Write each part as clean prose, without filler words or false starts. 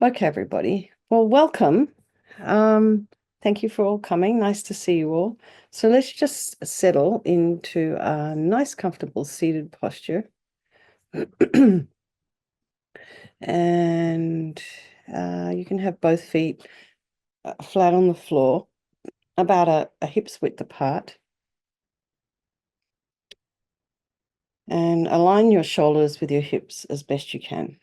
Okay, everybody. Well, welcome. Thank you for all coming. Nice to see you all. So let's just settle into a nice, comfortable seated posture. And you can have both feet flat on the floor, about a hip's width apart. And align your shoulders with your hips as best you can.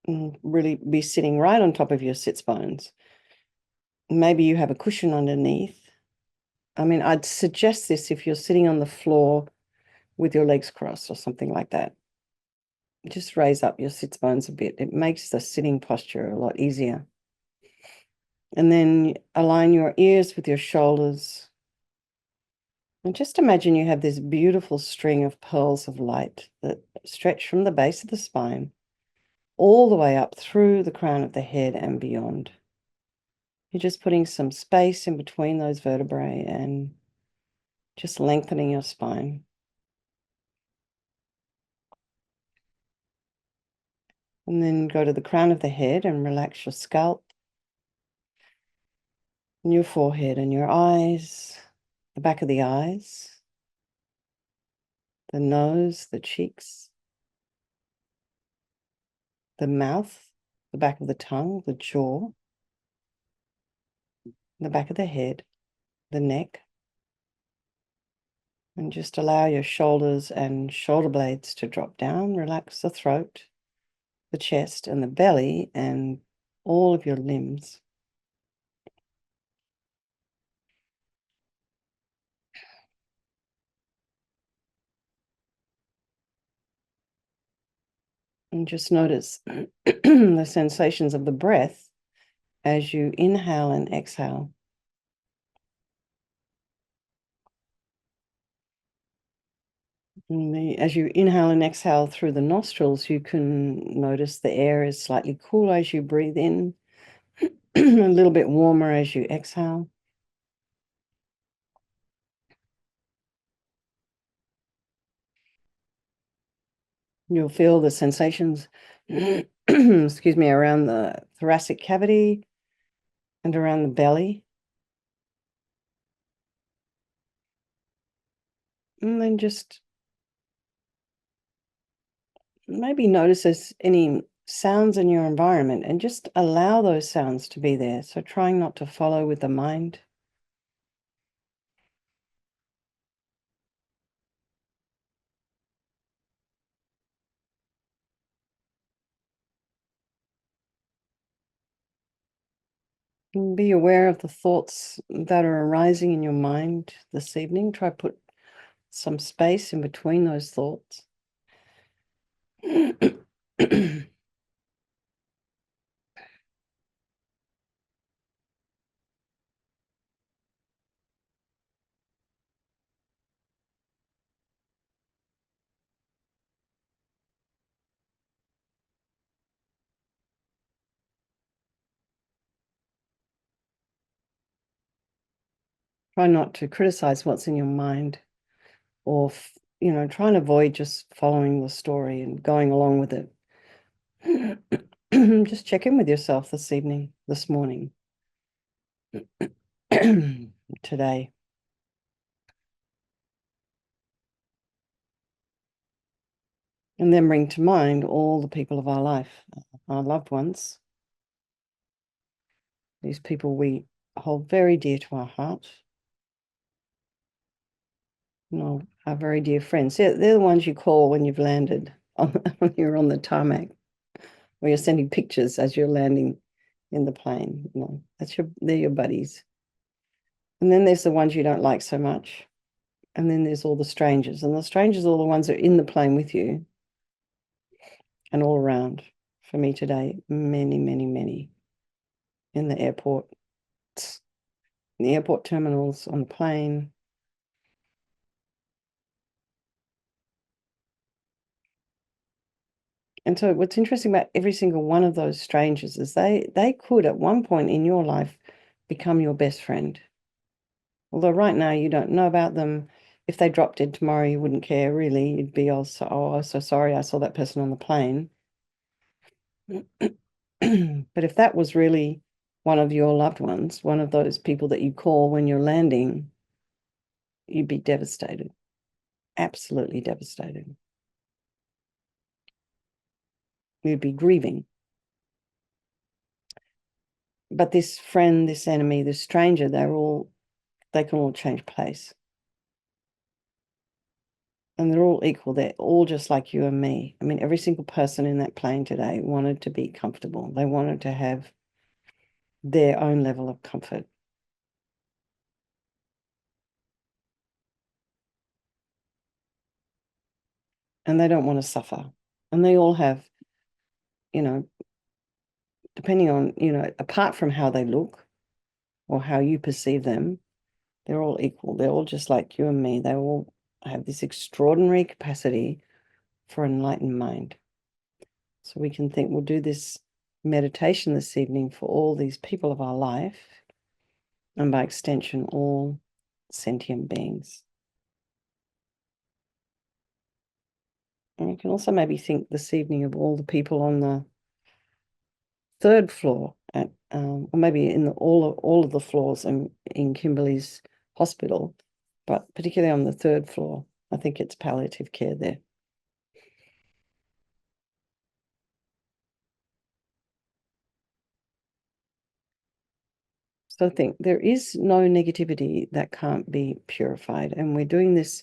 And really be sitting right on top of your sits bones. Maybe you have a cushion underneath. I mean, I'd suggest this if you're sitting on the floor with your legs crossed or something like that. Just raise up your sits bones a bit. It makes the sitting posture a lot easier. And then align your ears with your shoulders. And just imagine you have this beautiful string of pearls of light that stretch from the base of the spine all the way up through the crown of the head and beyond. You're just putting some space in between those vertebrae and just lengthening your spine. And then go to the crown of the head and relax your scalp, and your forehead and your eyes, the back of the eyes, the nose, the cheeks, the mouth, the back of the tongue, the jaw, the back of the head, the neck. And just allow your shoulders and shoulder blades to drop down. Relax the throat, the chest, and the belly, and all of your limbs. And just notice the sensations of the breath as you inhale and exhale. As you inhale and exhale through the nostrils, you can notice the air is slightly cooler as you breathe in, a little bit warmer as you exhale. You'll feel the sensations, excuse me, around the thoracic cavity and around the belly. And then just maybe notice there's any sounds in your environment and just allow those sounds to be there. So trying not to follow with the mind. And be aware of the thoughts that are arising in your mind this evening. Try put some space in between those thoughts. Try not to criticize what's in your mind, or try and avoid just following the story and going along with it. Just check in with yourself this morning, today. And then bring to mind all the people of our life, our loved ones, these people we hold very dear to our heart, our very dear friends. They're the ones you call when you've landed, when you're on the tarmac, or you're sending pictures as you're landing in the plane. They're your buddies. And then there's the ones you don't like so much. And then there's all the strangers. And the strangers are all the ones that are in the plane with you and all around. For me today, many, many, many in the airport, in the airport terminals, on the plane. And so what's interesting about every single one of those strangers is they could at one point in your life become your best friend. Although right now you don't know about them. If they dropped dead tomorrow, you wouldn't care really. You'd be also, oh, so sorry, I saw that person on the plane. But if that was really one of your loved ones, one of those people that you call when you're landing, you'd be devastated, absolutely devastated. You'd be grieving. But this friend, this enemy, this stranger, they can all change place. And they're all equal. They're all just like you and me. I mean, every single person in that plane today wanted to be comfortable. They wanted to have their own level of comfort. And they don't want to suffer. And they all have, you know, depending on, apart from how they look or how you perceive them, they're all equal. They're all just like you and me. They all have this extraordinary capacity for enlightened mind. So we can think we'll do this meditation this evening for all these people of our life, and by extension, all sentient beings. And you can also maybe think this evening of all the people on the third floor at, or maybe in all of the floors in Kimberley's hospital, but particularly on the third floor. I think it's palliative care there. So I think there is no negativity that can't be purified. And we're doing this,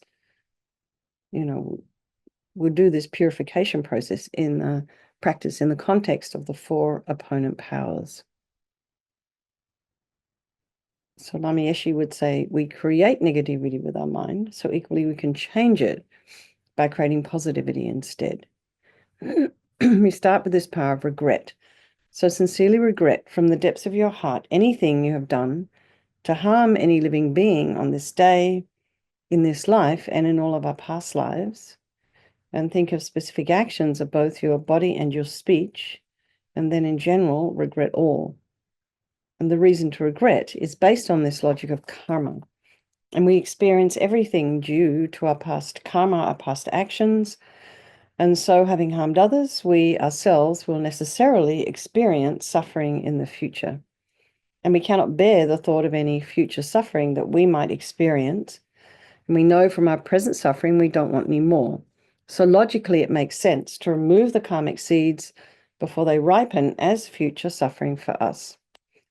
we'll do this purification process in the practice in the context of the 4 opponent powers. So Lama Yeshe would say we create negativity with our mind, so equally we can change it by creating positivity instead. We start with this power of regret. So sincerely regret from the depths of your heart anything you have done to harm any living being on this day, in this life, and in all of our past lives. And think of specific actions of both your body and your speech, and then in general, regret all. And the reason to regret is based on this logic of karma. And we experience everything due to our past karma, our past actions. And so, having harmed others, we ourselves will necessarily experience suffering in the future. And we cannot bear the thought of any future suffering that we might experience. And we know from our present suffering we don't want any more. So logically, it makes sense to remove the karmic seeds before they ripen as future suffering for us.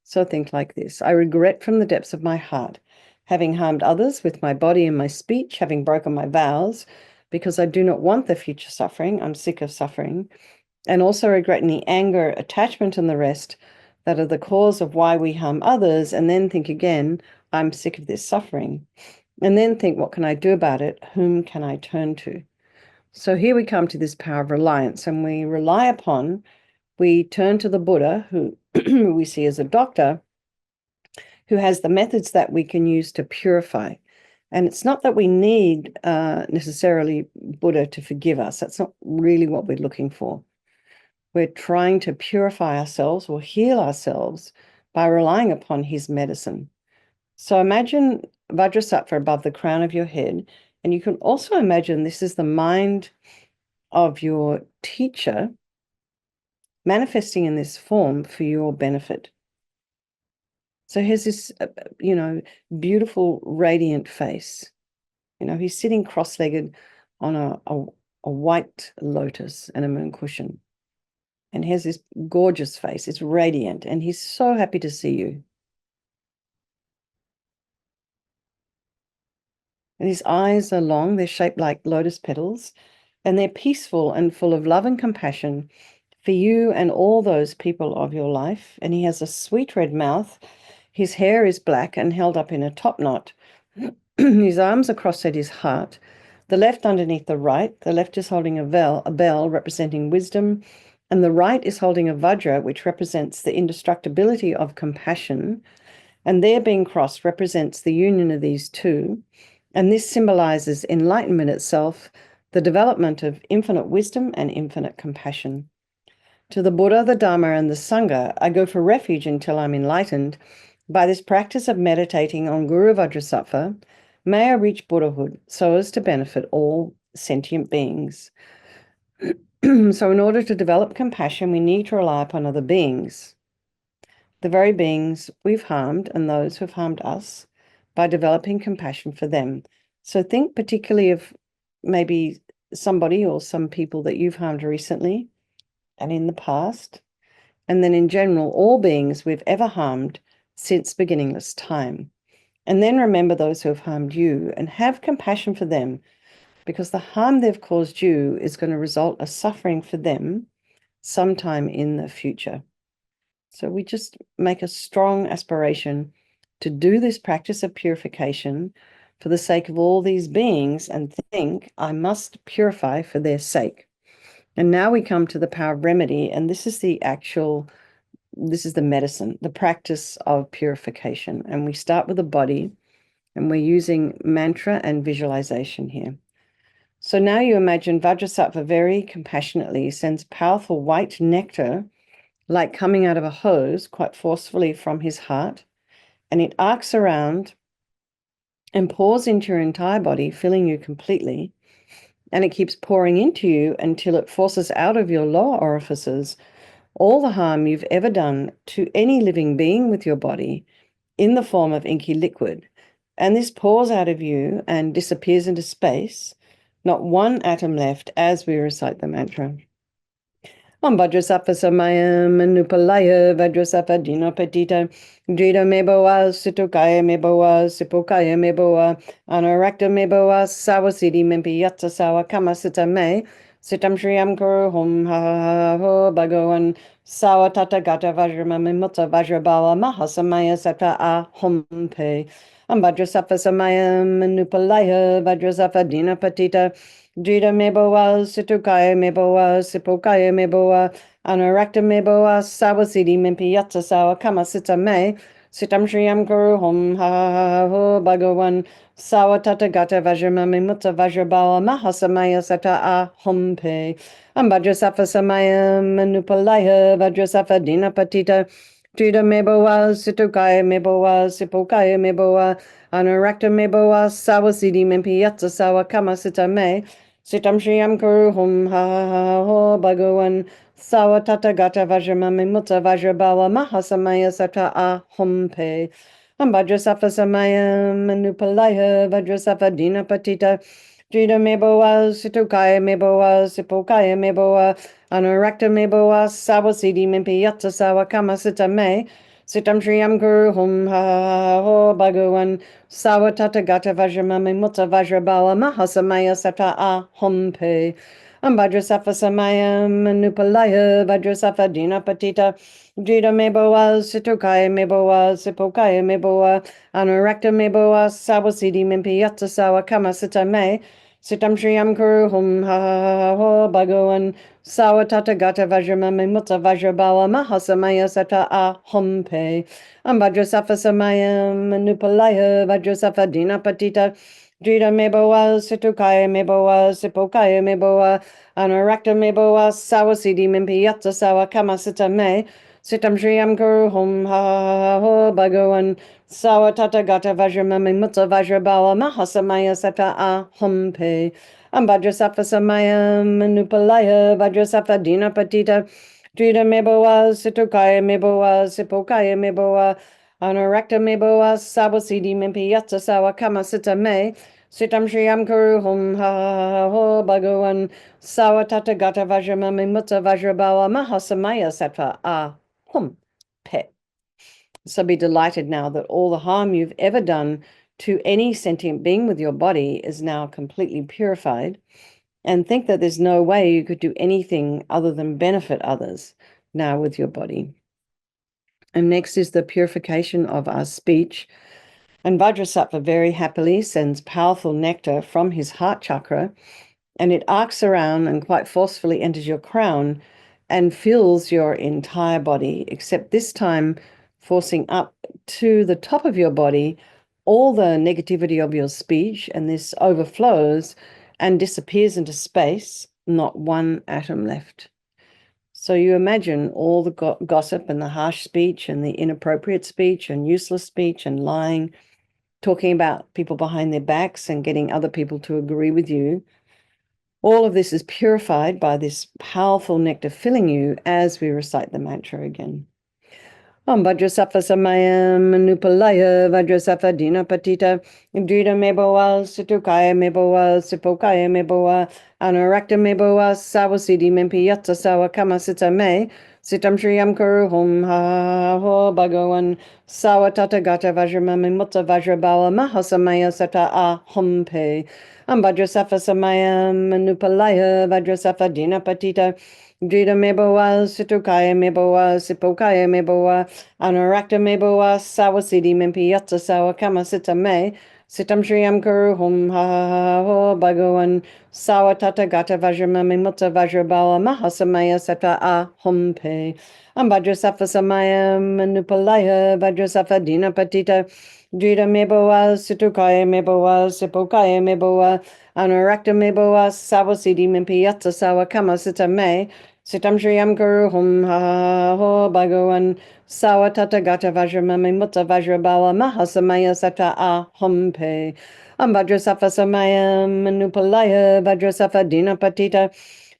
So think like this: I regret from the depths of my heart having harmed others with my body and my speech, having broken my vows, because I do not want the future suffering. I'm sick of suffering. And also regret any anger, attachment, and the rest that are the cause of why we harm others. And then think again, I'm sick of this suffering. And then think, what can I do about it? Whom can I turn to? So here we come to this power of reliance, and we turn to the Buddha, who we see as a doctor, who has the methods that we can use to purify. And it's not that we need necessarily Buddha to forgive us. That's not really what we're looking for. We're trying to purify ourselves or heal ourselves by relying upon his medicine. So imagine Vajrasattva above the crown of your head, and you can also imagine this is the mind of your teacher manifesting in this form for your benefit. So here's this, beautiful, radiant face. He's sitting cross-legged on a white lotus and a moon cushion. And here's this gorgeous face. It's radiant, and he's so happy to see you. And his eyes are long, they're shaped like lotus petals, and they're peaceful and full of love and compassion for you and all those people of your life. And he has a sweet red mouth. His hair is black and held up in a top knot. His arms are crossed at his heart, the left underneath the right. The left is holding a bell representing wisdom, and the right is holding a vajra, which represents the indestructibility of compassion. And their being crossed represents the union of these two. And this symbolizes enlightenment itself, the development of infinite wisdom and infinite compassion. To the Buddha, the Dharma, and the Sangha, I go for refuge until I'm enlightened. By this practice of meditating on Guru Vajrasattva, may I reach Buddhahood so as to benefit all sentient beings. So in order to develop compassion, we need to rely upon other beings, the very beings we've harmed and those who've harmed us, by developing compassion for them. So think particularly of maybe somebody or some people that you've harmed recently and in the past, and then in general, all beings we've ever harmed since beginningless time. And then remember those who have harmed you and have compassion for them, because the harm they've caused you is going to result a suffering for them sometime in the future. So we just make a strong aspiration to do this practice of purification for the sake of all these beings, and think, I must purify for their sake. And now we come to the power of remedy, and this is the medicine, the practice of purification. And we start with the body, and we're using mantra and visualization here. So now you imagine Vajrasattva very compassionately sends powerful white nectar, like coming out of a hose, quite forcefully from his heart, and it arcs around and pours into your entire body, filling you completely. And it keeps pouring into you until it forces out of your lower orifices all the harm you've ever done to any living being with your body in the form of inky liquid. And this pours out of you and disappears into space, not one atom left as we recite the mantra. Om Vajrasattva Samaya Manupalaya Vajrasattva Dino Petita Jida Meboa Situkaya Meboa Sipokaya Meboa Anarakta Meboa Sawasidi Mimpi Yatsa Sawa Kamasita Me Sitam Shriyam Kuru Hum Ha Ha Ho Bhagavan Sawa Tata Gata Vajrama Mimutta Vajrabala Mahasamaya Sata A Hum Pe Om Vajrasattva Samaya Manupalaya Vajrasattva Dino Petita Jida meboa, situkaya meboa, sipokaya meboa, anarakta meboa, sawasidi mimpi yatsa sawa kamasita me, sitam shriyam guru hum ha ha ha ho bhagavan, sawa tata gata vajramami mutta vajrabala mahasamaya sata a hum pe, ambajrasattva samaya manupalaya vajrasattva dinapatita, Jida meboa, situkaya meboa, sipokaya meboa, anarakta meboa, sawasidi mimpi yatsa sawa kamasita me, Sitam Shriyam Kuru Hum Ha Ha Ha Ho Bhagavan Sawa Tata Gata Vajramami Mutta Vajrabala Mahasamaya Sata A Hum Pe Vajrasattva Samaya Manupalaya Vajrasattva Dina Patita Jida Meboa Situkaya Meboa Sipokaya Meboa Anurakta Meboa Sawasidi Mimpi Yatsa Sawa Kamasita Me Sitam Shriyam Guru Hum Ha Ha Ho Bhagavan Sawa Tata Gata Vajramami Mutta Vajrabala Mahasamaya Sata A Hum Pe Vajrasattva Samaya Manupalaya Vajrasattva Dina Patita Jida Meboa Situkaya Meboa Sipokaya Meboa Anurakta Meboa Sawasidi Mimpi Yatsa Sawa Kamasita Me Sitam Shriyam Kuru Hum Ha Ha Ho Bhagavan Sawa Tata Gata Vajramami Mutta Vajrabala Mahasamaya Sata A Hum Pe Vajrasattva Samaya Manupalaya Vajrasattva Dina Patita Jida Meboa Situkaya Meboa Sipokaya Meboa Anurakta Meboa Sawasidi Mimpi Yatsa Sawa Kamasita Me Sitam Shriyam Guru Hum Ha Ha Ho Bhagavan Sawa Tata Gata Vajramami Mutta Vajrabala Mahasamaya Sata A Hum Pe Vajrasattva Samaya Manupalaya Vajrasattva Dina Patita Jida Meboa Situkaya Meboa Sipokaya Meboa Anurakta Meboa Sawasidi Mimpi Yatsa Sawa Kamasita Me Sitam Shriyam Kuru Hum Ha Ha Ho Bhagavan Sawa Tata Gata Vajramami Mutta Vajrabala Mahasamaya Sata A Hum Pe. So be delighted now that all the harm you've ever done to any sentient being with your body is now completely purified, and think that there's no way you could do anything other than benefit others now with your body. And next is the purification of our speech. And Vajrasattva very happily sends powerful nectar from his heart chakra, and it arcs around and quite forcefully enters your crown and fills your entire body, except this time forcing up to the top of your body all the negativity of your speech, and this overflows and disappears into space, not one atom left. So you imagine all the gossip and the harsh speech and the inappropriate speech and useless speech and lying, talking about people behind their backs and getting other people to agree with you, All of this is purified by this powerful nectar filling you as we recite the mantra again. Om Vajrasattva Samayam Nupalaya Vajrasattva Dina Patita Drita Meboa Situkaya Meboa Sipokaya Meboa Anarakta Meboa Sawasidi Mempi Yatsa Sawa Kama Sita Me Sitam Shriyam Kuru Hum Ha Ho Bhagawan Sawa Tata Gata Vajramami Mutta Vajrabala Mahasamaya Sata A Hum Pe Om Vajrasattva Samayam Nupalaya Vajrasattva Dina Patita Drita Meboa, Situkaya Meboa, Sipokaya Meboa, Anarakta Meboa, Sawasidi Mempi Yatsa Sawa Kama Sita Me, Sitam Shriyam Kuru Hum Ha Ho Bhagawan, Sawa Tata Gata Vajramami Mutta Vajrabala Mahasamaya Sata A Hum Pe. Vajrasattva Samayam Nupalaya, Vajrasattva Dina Patita, Drita Meboa, Situkaya Meboa, Sipokaya Meboa, Anarakta Meboa, Sawasidi Mempi Yatsa Sawa Kama Sita Me, Sitam Shriyam Guru Hum Ha Ho Bhagawan Sawa Tata Gata Vajramami Mutta Vajrabala Mahasamaya Sata A Hum Pe. Vajrasattva Samayam Nupalaya Vajrasattva Dina Patita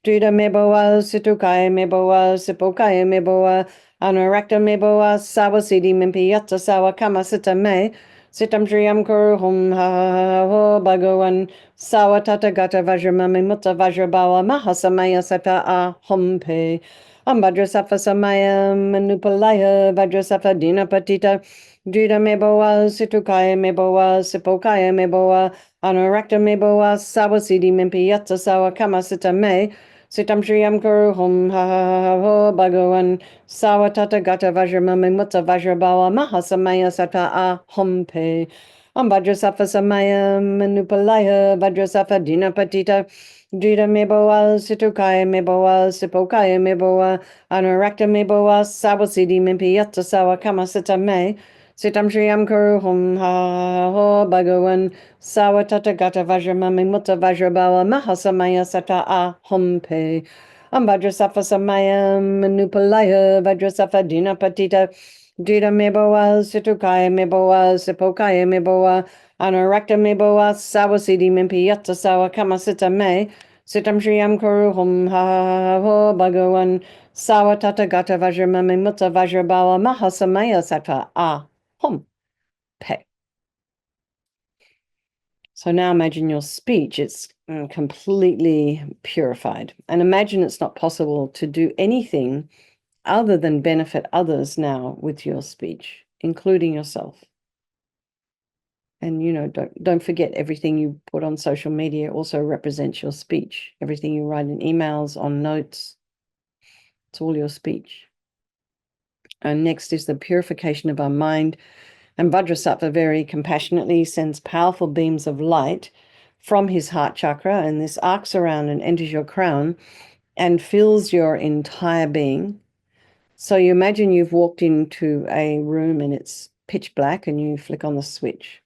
Drita Meboa Situkaya Meboa Sipokaya Meboa Anarakta Meboa Sawasidi Mempi Yatsa Sawa Kama Sita Me Sitam Shriyam Guru Hum Ha Ho Bhagawan Sawa Tata Gata Vajramami Mutta Vajrabala Mahasamaya Sata A Hum Pe. Vajrasattva Samayam Nupalaya Vajrasattva Dina Patita Drita Meboa Situkaya Meboa Sipokaya Meboa Anarakta Meboa Sawasidi Mempi Yatsa Sawa Kama Sita Me Sitam Shriyam Guru Hum Ha Ho Bhagawan Sawa Tata Gata Vajramami Mutta Vajrabala Mahasamaya Sata A Hum Pe. Vajrasattva Samayam Nupalaya Vajrasattva Dina Patita Drita Meboa Situkaya Meboa Sipokaya Meboa Anarakta Meboa Sawasidi Mempi Yatsa Sawa Kama Sita Me Sitam Shriyam Kuru Hum Ha Ho Bhagawan Sawa Tata Gata Vajramami Mutta Vajrabala Mahasamaya Sata A Hum Pe. Vajrasattva Samayam Nupalaya Vajrasattva Dina Patita Drita Meboa Situkaya Meboa Sipokaya Meboa Anarakta Meboa Sawasidi Mempi Yatsa Sawa Kama Sita Me Sitam Shriyam Kuru Hum Ha Ho Bhagawan Sawa Tata Gata Vajramami Mutta Vajrabala Mahasamaya Sata A Hum Pe. So now imagine your speech, it's completely purified. And imagine it's not possible to do anything other than benefit others now with your speech, including yourself. And, don't forget everything you put on social media also represents your speech. Everything you write in emails, on notes, it's all your speech. And next is the purification of our mind. And Vajrasattva very compassionately sends powerful beams of light from his heart chakra, and this arcs around and enters your crown and fills your entire being. So you imagine you've walked into a room and it's pitch black and you flick on the switch.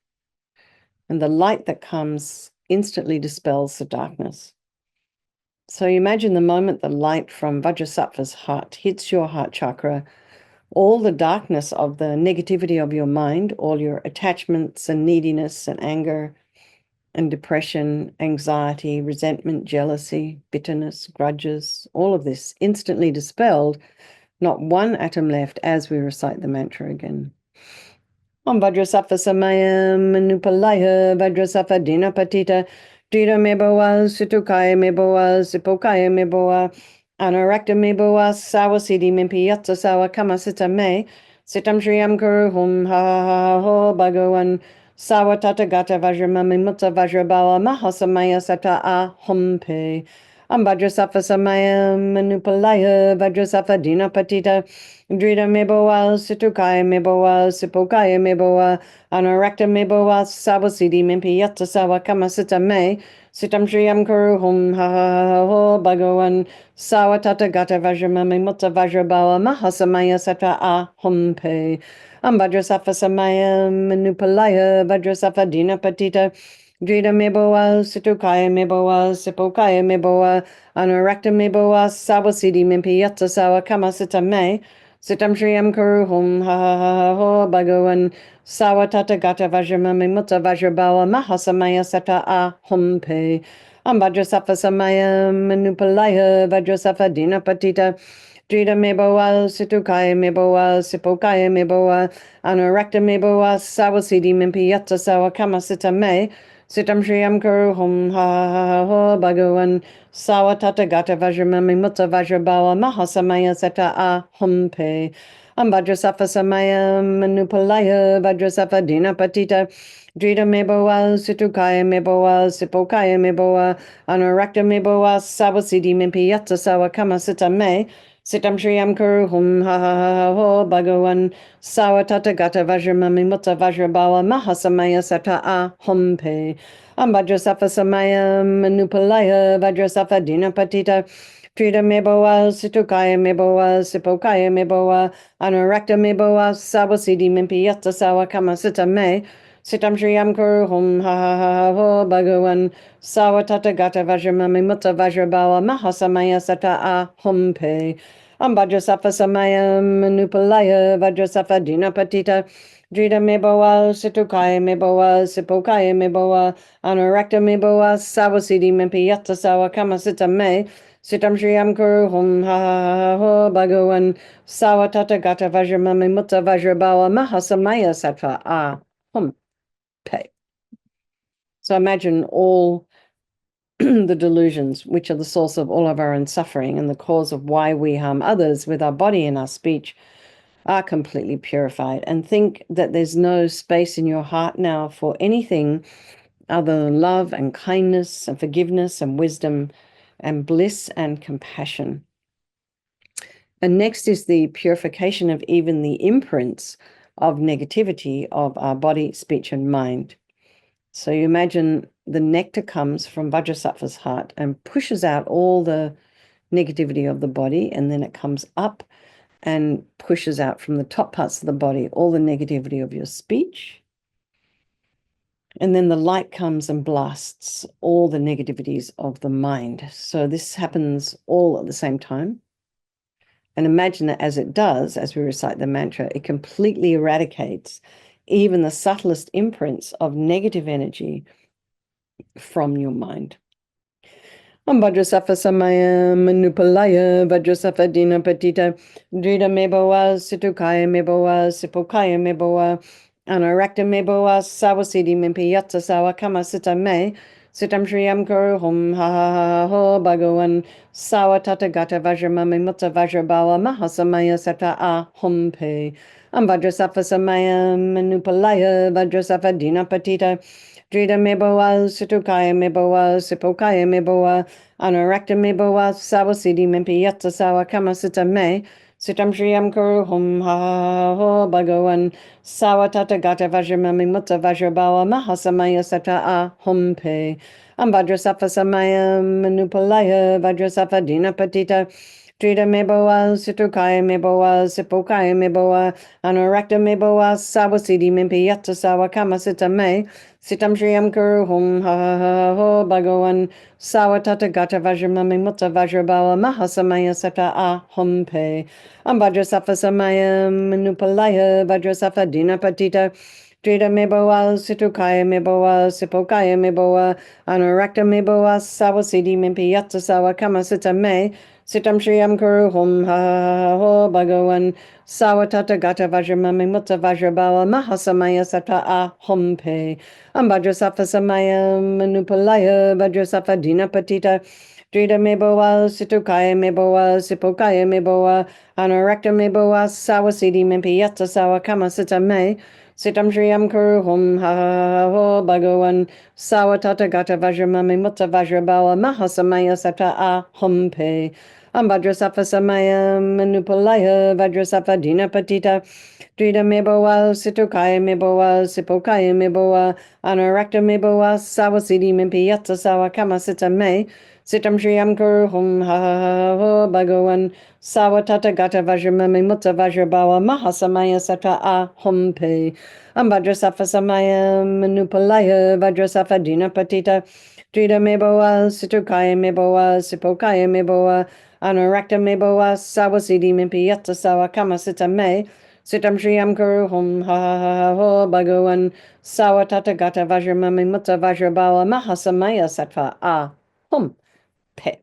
And the light that comes instantly dispels the darkness. So you imagine the moment the light from Vajrasattva's heart hits your heart chakra, all the darkness of the negativity of your mind, all your attachments and neediness and anger and depression, anxiety, resentment, jealousy, bitterness, grudges, all of this instantly dispelled, not one atom left as we recite the mantra again. Om Vajrasattva Samayam Nupalaya Vajrasattva Dina Patita Drita Meboa Situkaya Meboa Sipokaya Meboa Anarakta Meboa Sawasidi Mempi Yatsa Sawa Kama Sita Me Sitam Shriyam Kuru Hum Ha Ho Bhagawan Sawa Tata Gata Vajramami Mutta Vajrabala Mahasamaya Sata A Hum Pe. Vajrasattva Samayam Nupalaya Vajrasattva Dina Patita Drita Meboa Situkaya Meboa Sipokaya Meboa Anarakta Meboa Sawasidi Mempi Yatsa Sawa Kama Sita Me Sitam Shriyam Kuru Hum Ha Ho Bhagawan Sawa Tata Gata Vajramami Mutta Vajrabala Mahasamaya Sata A Hum Pe. Vajrasattva Samayam Nupalaya Vajrasattva Dina Patita Drita Meboa Situkaya Meboa Sipokaya Meboa Anarakta Meboa Sawasidi Mempi Yatsa Sawa Kama Sita Me Sitam Shriyam Kuru Hum Ha Ho Bhagawan Sawa Tata Gata Vajramami Mutta Vajrabala Mahasamaya Sata A Hum Pe. Vajrasattva Samaya Manupalaya Vajrasattva Dinapatita Drita Meboa Situkaya Meboa Sipokaya Meboa Anurakta Meboa Sawasidi Mimpiyata Sawa Kamasita Me Sitam Shriyam Kuru Hum Ha Ha Ho Bhagavan Sawa Tata Gata Vajramami Mutta Vajrabawa Mahasamaya Seta A Hum Pe Vajrasattva Samaya Manupalaya Vajrasattva Dinapatita Drita Meboa Situkaya Meboa Sipokaya Meboa Anurakta Meboa Sawasidi Mimpiyata Sawa Kamasita Me Sitam Shriyam Kuru Hum Ha Ha Ha Ho Bhagavan Sawa Tata Gata Vajramami Mutta Vajrabawa Mahasamaya Sata A Hum Pe Vajrasattva Samaya Manupalaya Vajrasattva Dinapatita Trita Meboa Situkaya Meboa Sipokaya Meboa Anurakta Meboa Sawasidi Mimpiyata Sawa Kamasita Me Sitam Shriyam Kuru Hum Ha Ha Ha Ho Bhagavan Sawa Tata Gata Vajramami Mutta Vajrabawa Mahasamaya Sata A Hum Pe Vajrasattva Samaya Manupalaya Vajrasattva Dinapatita Drita Meboa Situkaya Meboa Sipokaya Meboa Anurakta Meboa Sawasidi Mimpiyata Sawa Kamasita Me Sitam Shriyam Kuru Hum Ha Ha Ha Ho Bhagavan Sawa Tata Gata Vajramami Mutta Vajrabawa Mahasamaya Sata A Hum Pe. So imagine all the delusions, which are the source of all of our own suffering and the cause of why we harm others with our body and our speech, are completely purified. And think that there's no space in your heart now for anything other than love and kindness and forgiveness and wisdom and bliss and compassion. And next is the purification of even the imprints of negativity of our body, speech, and mind. So you imagine the nectar comes from Vajrasattva's heart and pushes out all the negativity of the body, and then it comes up and pushes out from the top parts of the body all the negativity of your speech. And then the light comes and blasts all the negativities of the mind. So this happens all at the same time. And imagine that as it does, as we recite the mantra, it completely eradicates even the subtlest imprints of negative energy from your mind. Vajrasattva Samaya Manupalaya Vajrasattva Dinapatita Drita Meboa Situkaya Meboa Sipokaya Meboa Anurakta Meboa Sawasidi Mimpiyata Sawa Kamasita Me Sitam Shriyam Kuru Hum Ha Ha Ha Ho Bhagavan Sawa Tata Gata Vajramami Mutta Vajrabawa Mahasamaya Sata A Hum Pe Vajrasattva Samaya Manupalaya Vajrasattva Dinapatita Drita Meboa Situkaya Meboa Sipokaya Meboa Anurakta Meboa Sawasidi Mimpiyata Sawa Kamasita Me Sitam Shriyam Kuru Hum Ha Ha Ho Bhagavan Sawa Tata Gata Vajramami Mutta Vajrabawa Mahasamaya Sata A Hum Pe Vajrasattva Samaya Manupalaya Vajrasattva Dinapatita Drita Meboa Situkaya Meboa Sipokaya Meboa Anurakta Meboa Sawasidi Mimpiyata Sawa Kamasita Me Sitam Shriyam Kuru Hum Ha Ha Ha Ho Bhagavan Sawa Tata Gata Vajramami Mutta Vajrabawa Mahasamaya Sata A Hum Pe Vajrasattva Samaya Manupalaya Vajrasattva Dinapatita Drita Meboa Situkaya Meboa Sipokaya Meboa Anurakta Meboa Sawasidi Mimpiyata Sawa Kamasita Me Sitam Shriyam Kuru Hum Ha Ha Ha Ho Bhagavan Sawa Tata Gata Vajramami Mutta Vajrabawa Mahasamaya Sata A Hum Pe Vajrasattva Samaya Manupalaya Vajrasattva Dinapatita Drita Meboa Situkaya Meboa Sipokaya Meboa Anurakta Meboa Sawasidi Mimpiyata Sawa Kamasita Me Sitam Shriyam Kuru Hum Ha Ha Ha Ho Bhagavan Sawa Tata Gata Vajramami Mutta Vajrabawa Mahasamaya Sata A Hum Pe Vajrasattva Samaya Manupalaya Vajrasattva Dinapatita Drita Meboa Situkaya Meboa Sipokaya Meboa Anurakta Meboa Sawasidi Mimpiyata Sawa Kamasita Me Sitam Shriyam Kuru Hum Ha Ha Ha Ho Bhagavan Sawa Tata Gata Vajramami Mutta Vajrabawa Mahasamaya Sata A Hum Pe Vajrasattva Samaya Manupalaya Vajrasattva Dinapatita Drita Meboa Situkaya Meboa Sipokaya Meboa Anurakta Meboa Sawasidi Mimpiyata Sawa Kamasita Me Sitam Shriyam Kuru Hum Ha Ha Ha Ho Bhagavan Sawa Tata Gata Vajramami Mutta Vajrabawa Mahasamaya Sattva A Hum, pet.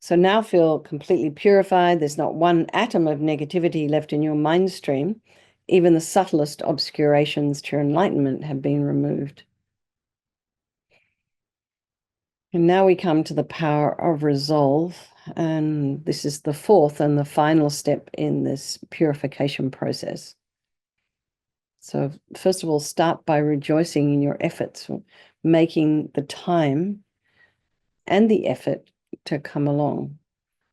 So now feel completely purified. There's not one atom of negativity left in your mind stream. Even the subtlest obscurations to your enlightenment have been removed. And now we come to the power of resolve. And this is the fourth and the final step in this purification process. So first of all, start by rejoicing in your efforts, making the time and the effort to come along.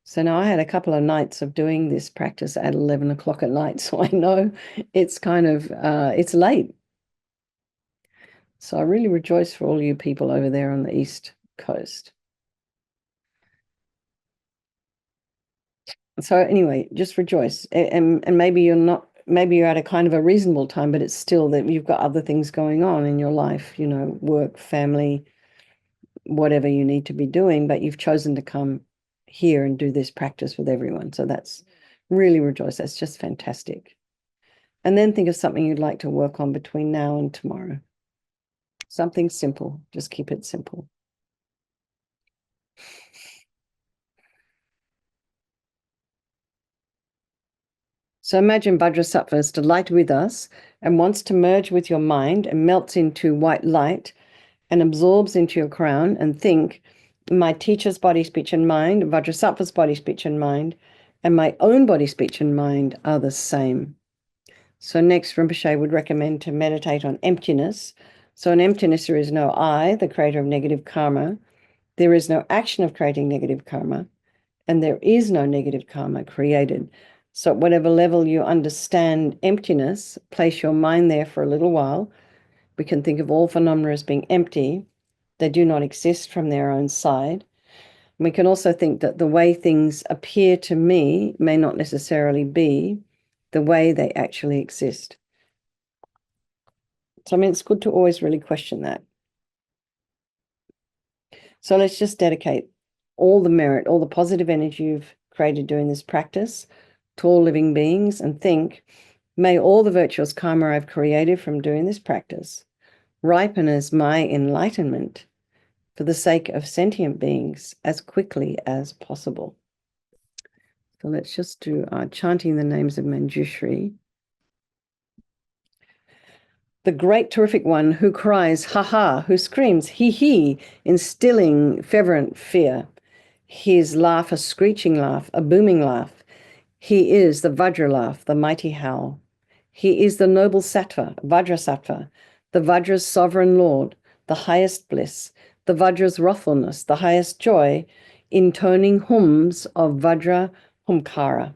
So now I had a couple of nights of doing this practice at 11 o'clock at night. So I know it's kind of, it's late. So I really rejoice for all you people over there on the East Coast. So anyway, just rejoice. And maybe you're not, maybe you're at a kind of a reasonable time, but it's still that you've got other things going on in your life, you know, work, family, whatever you need to be doing, but you've chosen to come here and do this practice with everyone. So that's really rejoice. That's just fantastic. And then think of something you'd like to work on between now and tomorrow. Something simple. Just keep it simple. So imagine Vajrasattva is delighted with us and wants to merge with your mind and melts into white light and absorbs into your crown, and think, my teacher's body, speech, and mind, Vajrasattva's body, speech, and mind, and my own body, speech, and mind are the same. So next, Rinpoche would recommend to meditate on emptiness. So in emptiness, there is no I, the creator of negative karma. There is no action of creating negative karma, and there is no negative karma created. So at whatever level you understand emptiness, place your mind there for a little while. We can think of all phenomena as being empty. They do not exist from their own side. We can also think that the way things appear to me may not necessarily be the way they actually exist. So, I mean, it's good to always really question that. So let's just dedicate all the merit, all the positive energy you've created doing this practice to all living beings, and think, may all the virtuous karma I've created from doing this practice ripen as my enlightenment for the sake of sentient beings as quickly as possible. So let's just do chanting the names of Manjushri. The great terrific one who cries, ha ha, who screams, he he, instilling fervent fear. His laugh, a screeching laugh, a booming laugh. He is the Vajra laugh, the mighty howl. He is the noble Sattva, Vajrasattva, the Vajra's sovereign lord, the highest bliss, the Vajra's wrathfulness, the highest joy, intoning hums of Vajra Humkara.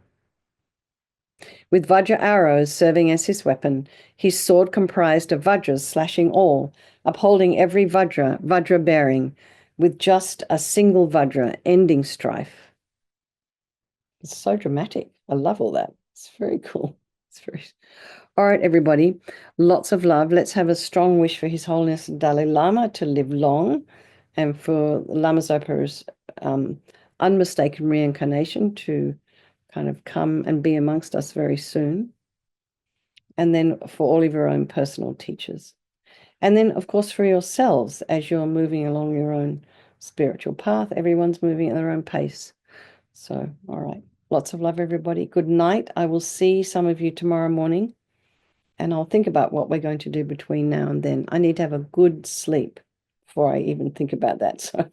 With Vajra arrows serving as his weapon, his sword comprised of Vajras slashing all, upholding every Vajra, Vajra bearing, with just a single Vajra ending strife. It's so dramatic. I love all that. It's very cool. It's very... All right, everybody, lots of love. Let's have a strong wish for His Holiness Dalai Lama to live long, and for Lama Zopa's unmistaken reincarnation to kind of come and be amongst us very soon. And then for all of your own personal teachers. And then, of course, for yourselves, as you're moving along your own spiritual path, everyone's moving at their own pace. So, all right. Lots of love, everybody. Good night. I will see some of you tomorrow morning, and I'll think about what we're going to do between now and then. I need to have a good sleep before I even think about that. So